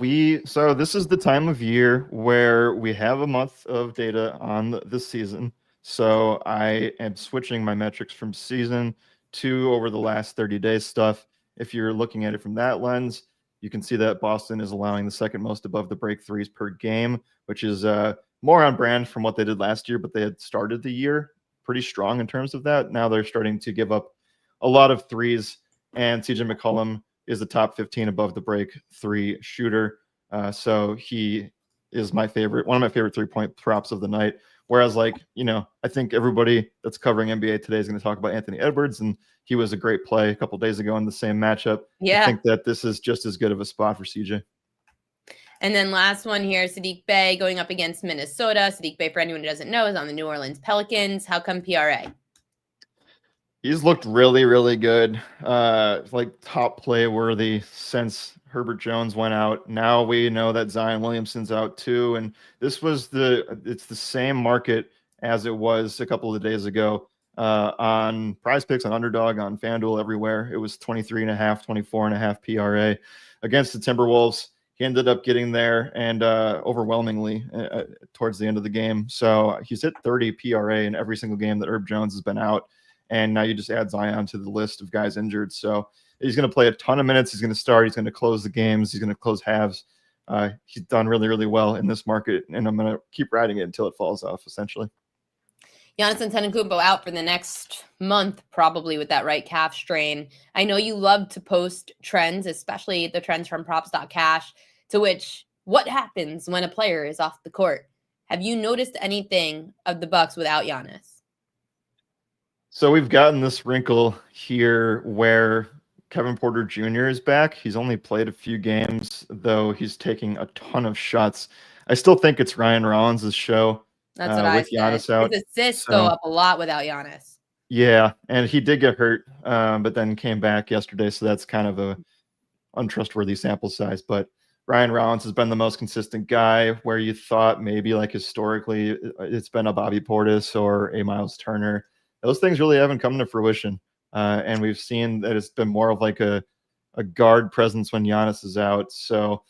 so this is the time of year where we have a month of data on this season. So I am switching my metrics from season to over the last 30 days stuff. If you're looking at it from that lens, you can see that Boston is allowing the second most above the break threes per game, which is more on brand from what they did last year, but they had started the year pretty strong in terms of that. Now they're starting to give up a lot of threes, and CJ McCollum is the top 15 above the break 3 shooter. So he is one of my favorite 3-point props of the night. Whereas, I think everybody that's covering NBA today is going to talk about Anthony Edwards, and he was a great play a couple days ago in the same matchup. Yeah. I think that this is just as good of a spot for CJ. And then last one here, Saddiq Bey going up against Minnesota. Saddiq Bey, for anyone who doesn't know, is on the New Orleans Pelicans. How come PRA? He's looked really, really good. Top play worthy since Herbert Jones went out. Now we know that Zion Williamson's out too. And it's the same market as it was a couple of days ago on Prize Picks, on Underdog, on FanDuel, everywhere. It was 23.5, 24.5 PRA against the Timberwolves. He ended up getting there and overwhelmingly towards the end of the game. So he's hit 30 PRA in every single game that Herb Jones has been out. And now you just add Zion to the list of guys injured. So he's going to play a ton of minutes. He's going to start. He's going to close the games. He's going to close halves. He's done really, really well in this market, and I'm going to keep riding it until it falls off, essentially. Giannis Antetokounmpo out for the next month, probably with that right calf strain. I know you love to post trends, especially the trends from props.cash, to which what happens when a player is off the court? Have you noticed anything of the Bucks without Giannis? So we've gotten this wrinkle here where Kevin Porter Jr. is back. He's only played a few games, though he's taking a ton of shots. I still think it's Ryan Rollins' show. That's what I with Giannis said. out. His assists go up a lot without Giannis. Yeah, and he did get hurt, but then came back yesterday, so that's kind of a untrustworthy sample size. But Ryan Rollins has been the most consistent guy, where you thought maybe historically it's been a Bobby Portis or a Miles Turner. Those things really haven't come to fruition. And we've seen that it's been more of a guard presence when Giannis is out. So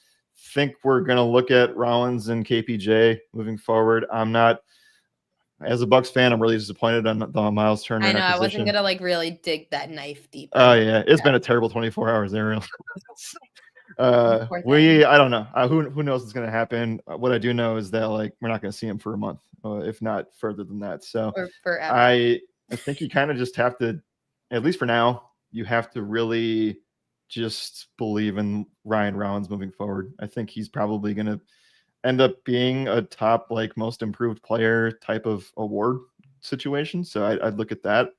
think we're going to look at Rollins and KPJ moving forward. I'm not, as a Bucks fan, I'm really disappointed on the Miles Turner. I know, I wasn't going to really dig that knife deep. Oh yeah, it's been a terrible 24 hours there. I don't know. Who knows what's going to happen? What I do know is that we're not going to see him for a month, if not further than that. So or forever. I think you kind of just have to, at least for now, you have to really just believe in Ryan Rollins moving forward. I think he's probably going to end up being a top most improved player type of award situation. So I'd look at that.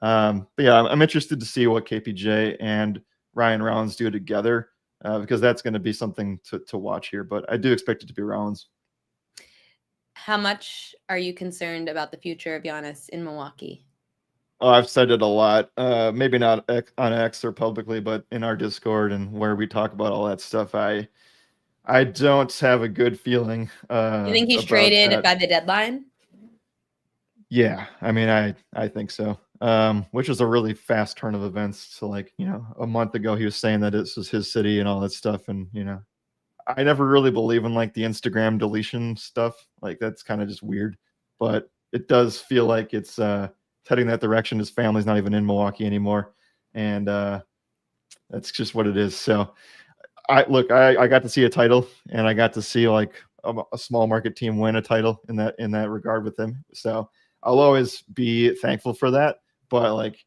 But yeah, I'm interested to see what KPJ and Ryan Rollins do together because that's going to be something to watch here. But I do expect it to be Rollins. How much are you concerned about the future of Giannis in Milwaukee? Oh, I've said it a lot. Maybe not on X or publicly, but in our Discord and where we talk about all that stuff, I don't have a good feeling. You think he's traded by the deadline? Yeah, I mean, I think so. Which is a really fast turn of events. So a month ago he was saying that this was his city and all that stuff, and I never really believe in the Instagram deletion stuff. That's kind of just weird, but it does feel like it's heading that direction. His family's not even in Milwaukee anymore, and that's just what it is. So I got to see a title, and I got to see a small market team win a title in that regard with him. So I'll always be thankful for that. But like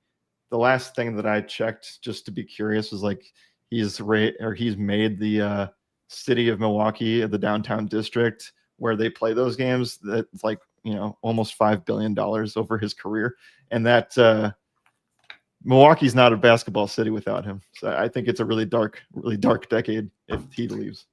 the last thing that I checked just to be curious was like he's made the city of Milwaukee, the downtown district where they play those games, that's like, almost $5 billion over his career. And that Milwaukee's not a basketball city without him. So I think it's a really dark decade if he leaves.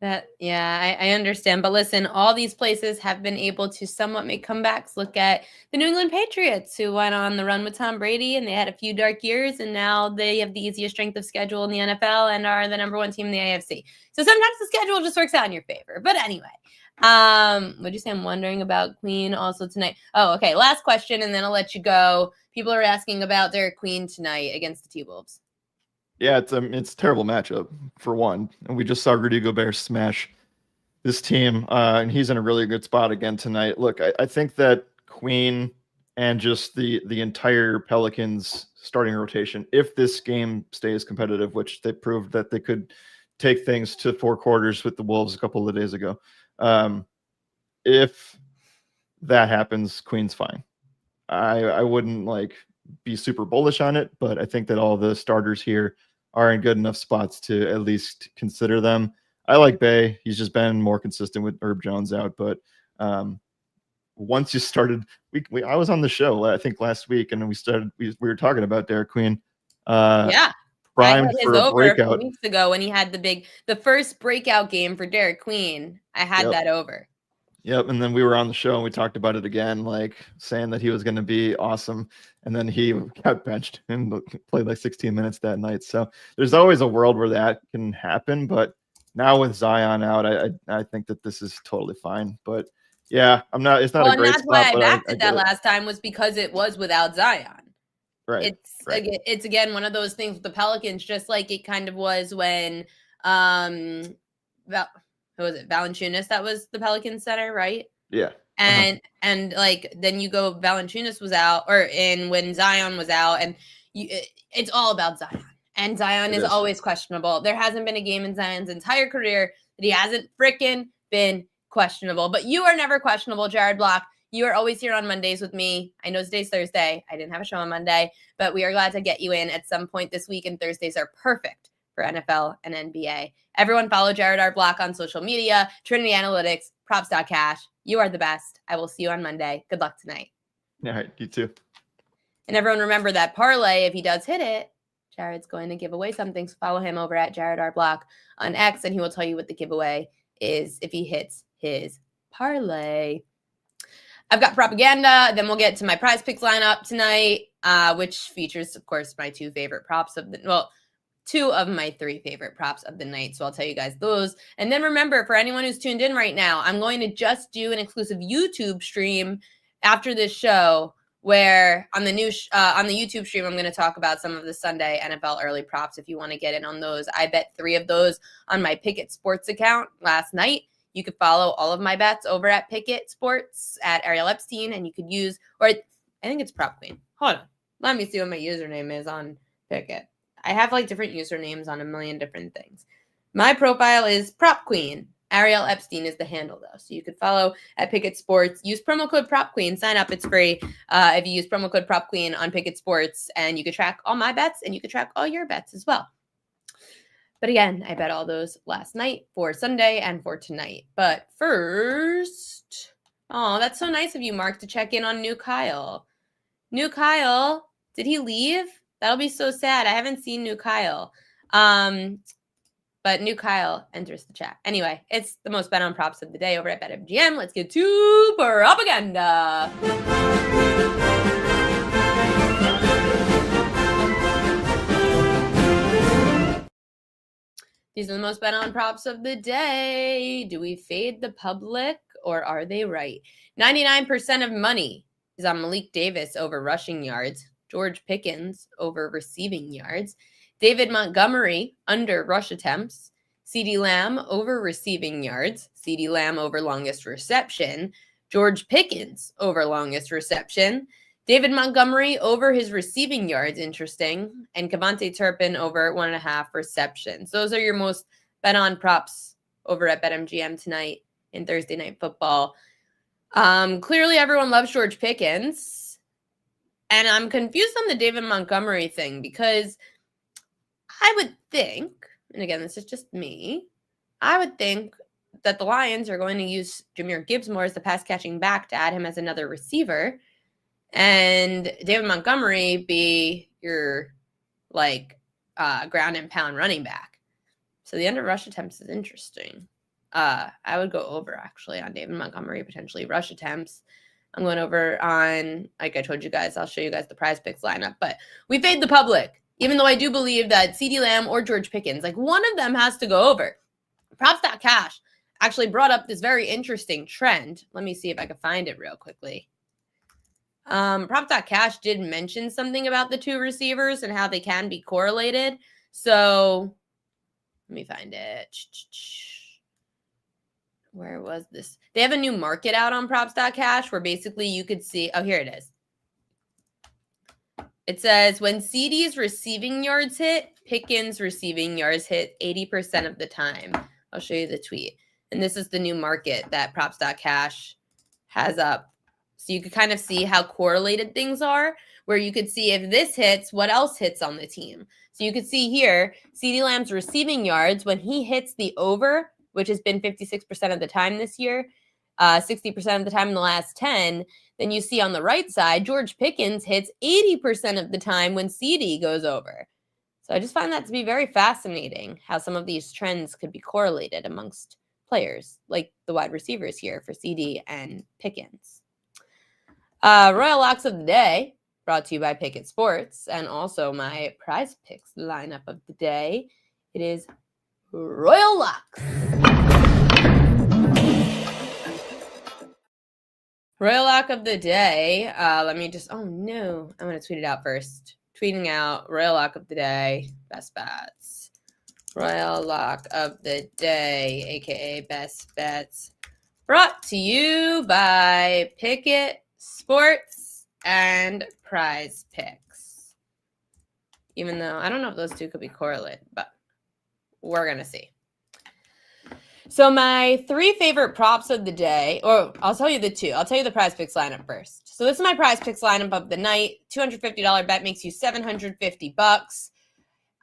I understand. But listen, all these places have been able to somewhat make comebacks. Look at the New England Patriots, who went on the run with Tom Brady, and they had a few dark years, and now they have the easiest strength of schedule in the NFL and are the number one team in the AFC. So sometimes the schedule just works out in your favor. But anyway, what'd you say? I'm wondering about Queen also tonight. Oh, okay. Last question, and then I'll let you go. People are asking about Derek Queen tonight against the T-Wolves. Yeah, it's a terrible matchup for one, and we just saw Rudy Gobert smash this team, and he's in a really good spot again tonight. Look, I think that Queen and just the entire Pelicans starting rotation, if this game stays competitive, which they proved that they could take things to 4 quarters with the Wolves a couple of days ago, if that happens, Queen's fine. I wouldn't like be super bullish on it, but I think that all the starters here are in good enough spots to at least consider them. I like Bay. He's just been more consistent with Herb Jones out, but once you started, I was on the show I think last week, and we were talking about Derek Queen. Yeah. Primed for a breakout a few weeks ago when he had the first breakout game for Derek Queen. I had that over. Yep, and then we were on the show and we talked about it again, like saying that he was going to be awesome, and then he got benched and played like 16 minutes that night. So there's always a world where that can happen, but now with Zion out, I think that this is totally fine. But yeah, I'm not. It's not a great spot. Why I backed it that last time was because it was without Zion. Right. It's again one of those things with the Pelicans, just like it kind of was when who was it? Valanciunas, that was the Pelicans center, right? Yeah. And like then you go Valanciunas was out, when Zion was out, and it's all about Zion. And Zion is always questionable. There hasn't been a game in Zion's entire career that he hasn't freaking been questionable. But you are never questionable, Jared Block. You are always here on Mondays with me. I know today's Thursday. I didn't have a show on Monday, but we are glad to get you in at some point this week, and Thursdays are perfect for NFL and NBA. Everyone follow Jared R. Block on social media, Trinity Analytics, props.cash. You are the best. I will see you on Monday. Good luck tonight. All right, you too. And everyone remember that parlay, if he does hit it, Jared's going to give away something. So follow him over at Jared R. Block on X, and he will tell you what the giveaway is if he hits his parlay. I've got propaganda. Then we'll get to my prize picks lineup tonight, which features, of course, my two of my 3 favorite props of the night. So I'll tell you guys those. And then remember, for anyone who's tuned in right now, I'm going to just do an exclusive YouTube stream after this show, where on the YouTube stream, I'm going to talk about some of the Sunday NFL early props. If you want to get in on those, I bet 3 of those on my Pickett Sports account last night. You could follow all of my bets over at Pickett Sports at Ariel Epstein, and you could use, or I think it's Prop Queen. Hold on. Let me see what my username is on Pickett. I have like different usernames on a million different things. My profile is Prop Queen. Ariel Epstein is the handle, though. So you could follow at Pickett Sports. Use promo code Prop Queen. Sign up. It's free. If you use promo code Prop Queen on Pickett Sports, and you could track all my bets, and you could track all your bets as well. But again, I bet all those last night for Sunday and for tonight. But first, that's so nice of you, Mark, to check in on New Kyle. New Kyle, did he leave? That'll be so sad. I haven't seen New Kyle. But New Kyle enters the chat. Anyway, it's the most bet on props of the day over at BetMGM. Let's get to propaganda. These are the most bet on props of the day. Do we fade the public, or are they right? 99% of money is on Malik Davis over rushing yards. George Pickens over receiving yards. David Montgomery under rush attempts. CeeDee Lamb over receiving yards. CeeDee Lamb over longest reception. George Pickens over longest reception. David Montgomery over his receiving yards, interesting. And Kevontae Turpin over 1.5 receptions. Those are your most bet on props over at BetMGM tonight. in Thursday Night Football. Clearly everyone loves George Pickens. And I'm confused on the David Montgomery thing because I would think, and again, this is just me, I would think that the Lions are going to use Jahmyr Gibbs more as the pass catching back to add him as another receiver, and David Montgomery be your ground and pound running back. So the under rush attempts is interesting. I would go over actually on David Montgomery, potentially rush attempts. I'm going over on, like I told you guys, I'll show you guys the Prize Picks lineup, but we fade the public, even though I do believe that CeeDee Lamb or George Pickens, one of them has to go over. Props.cash actually brought up this very interesting trend. Let me see if I can find it real quickly. Props.cash did mention something about the two receivers and how they can be correlated. So let me find it. Where was this? They have a new market out on props.cash where basically you could see, oh, here it is. It says when CD's receiving yards hit, Pickens receiving yards hit 80% of the time. I'll show you the tweet. And this is the new market that props.cash has up. So you could kind of see how correlated things are, where you could see if this hits, what else hits on the team. So you could see here, CeeDee Lamb's receiving yards, when he hits the over, which has been 56% of the time this year, 60% of the time in the last 10, then you see on the right side, George Pickens hits 80% of the time when CD goes over. So I just find that to be very fascinating, how some of these trends could be correlated amongst players, like the wide receivers here for CD and Pickens. Royal Locks of the Day, brought to you by Pickett Sports, and also my Prize Picks lineup of the day. It is Royal Locks. Royal Lock of the Day. Let me just, oh no, I'm going to tweet it out first. Tweeting out Royal Lock of the Day, best bets. Royal Lock of the Day, aka best bets. Brought to you by Pickett Sports and Prize Picks. Even though I don't know if those two could be correlated, but we're going to see. So my three favorite props of the day, or I'll tell you the two. I'll tell you the Prize Picks lineup first. So this is my Prize Picks lineup of the night. $250 bet makes you $750.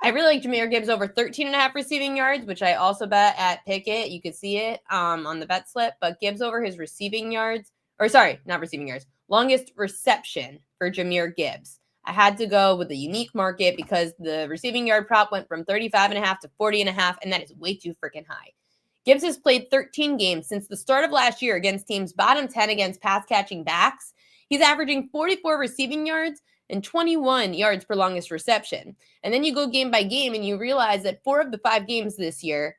I really like Jahmyr Gibbs over 13.5 receiving yards, which I also bet at Pickett. You could see it on the bet slip, but Gibbs over his receiving yards, or sorry, not receiving yards, longest reception for Jahmyr Gibbs. I had to go with the unique market because the receiving yard prop went from 35.5 to 40.5, and that is way too freaking high. Gibbs has played 13 games since the start of last year against teams bottom 10 against pass-catching backs. He's averaging 44 receiving yards and 21 yards per longest reception. And then you go game by game and you realize that 4 of the 5 games this year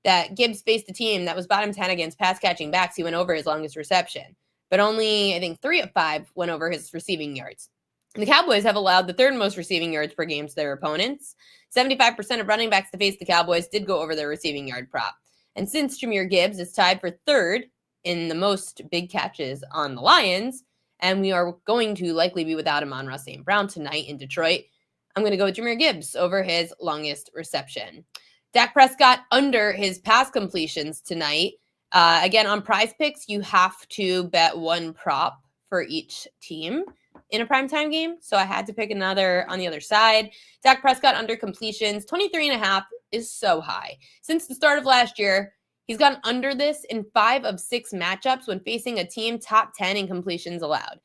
that Gibbs faced a team that was bottom 10 against pass-catching backs, he went over his longest reception. But only, I think, 3 of 5 went over his receiving yards. The Cowboys have allowed the third most receiving yards per game to their opponents. 75% of running backs to face the Cowboys did go over their receiving yard prop. And since Jahmyr Gibbs is tied for third in the most big catches on the Lions, and we are going to likely be without Amon-Ra St. Brown tonight in Detroit, I'm going to go with Jahmyr Gibbs over his longest reception. Dak Prescott under his pass completions tonight. Again, on Prize Picks, you have to bet one prop for each team in a primetime game. So I had to pick another on the other side. Dak Prescott under completions, 23.5 is so high. Since the start of last year, he's gone under this in 5 of 6 matchups when facing a team top 10 in completions allowed.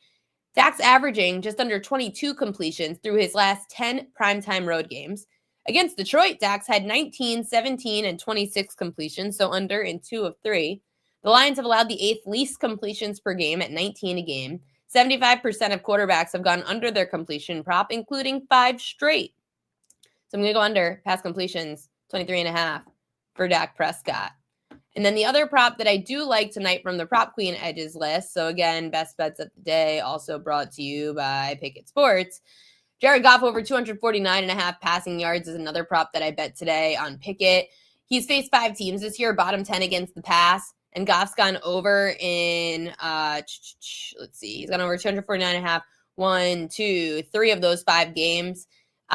Dak's averaging just under 22 completions through his last 10 primetime road games. Against Detroit, Dak's had 19, 17, and 26 completions, so under in 2 of 3. The Lions have allowed the 8th least completions per game at 19 a game. 75% of quarterbacks have gone under their completion prop, including 5 straight. So I'm going to go under pass completions, 23.5 for Dak Prescott. And then the other prop that I do like tonight from the Prop Queen Edges list, so again, best bets of the day, also brought to you by Pickett Sports. Jared Goff over 249.5 passing yards is another prop that I bet today on Pickett. He's faced 5 teams this year, bottom 10 against the pass, and Goff's gone over in, let's see, he's gone over 249.5, 1, 2, 3 of those 5 games.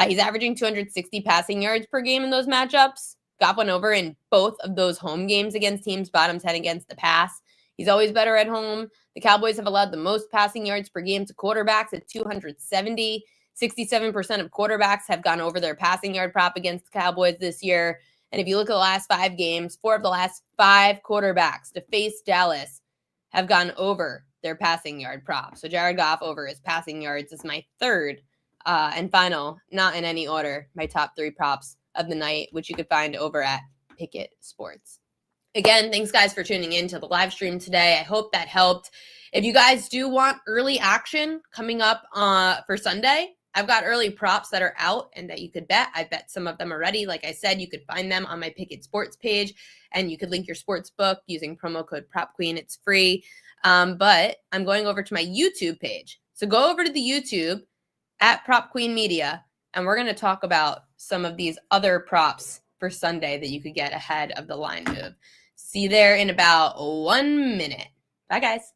He's averaging 260 passing yards per game in those matchups. got one over in both of those home games against teams bottom 10 against the pass. He's always better at home. The Cowboys have allowed the most passing yards per game to quarterbacks at 270. 67% of quarterbacks have gone over their passing yard prop against the Cowboys this year. And if you look at the last 5 games, 4 of the last 5 quarterbacks to face Dallas have gone over their passing yard prop. So Jared Goff over his passing yards is my third and final, not in any order, my top 3 props of the night, which you could find over at Pickett Sports. Again, thanks guys for tuning in to the live stream today. I hope that helped. If you guys do want early action coming up for Sunday, I've got early props that are out and that you could bet. I bet some of them already. Like I said, you could find them on my Pickett Sports page, and you could link your sports book using promo code PropQueen. It's free. But I'm going over to my YouTube page. So go over to the YouTube at Prop Queen Media, and we're going to talk about some of these other props for Sunday that you could get ahead of the line move. See you there in about 1 minute. Bye, guys.